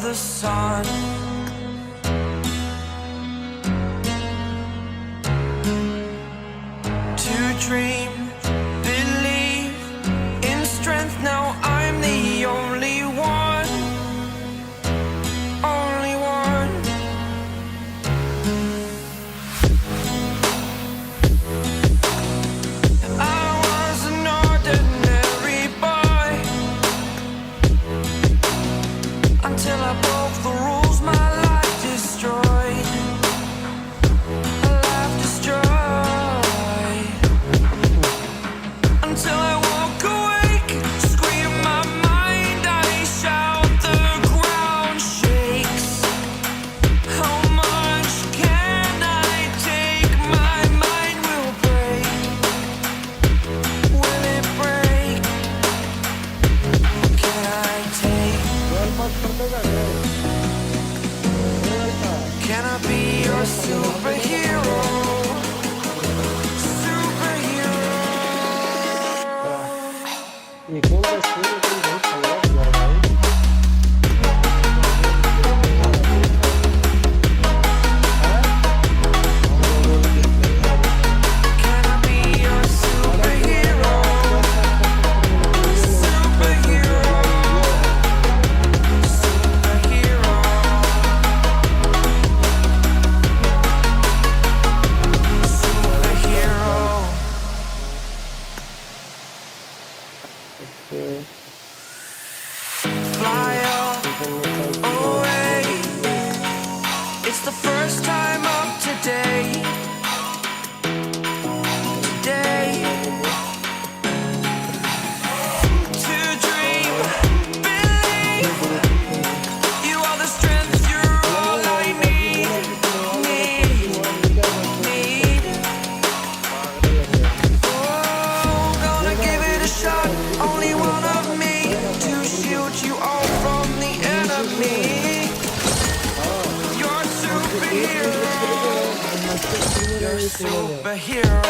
the sun. To dream, believe in strength. Now I'm the only one, only one. I was an ordinary boy until I broke the rules. My life destroyed, a life destroyed. Until I walk awake, scream my mind, I shout, the ground shakes. How much can I take? My mind will break. Will it break? Can I take? Can I be your superhero? Superhero. ये कौन सा school है? तुम बहुत तगड़ा player भाई। Can I be your superhero? Superhero. Superhero. Superhero. Fly away. It's the first time of today. Today. To dream, believe. You are the strength, you're all I need. Need. Oh, gonna give it a shot. Only one of me to shield you all from the enemy. You're a superhero. You're a superhero.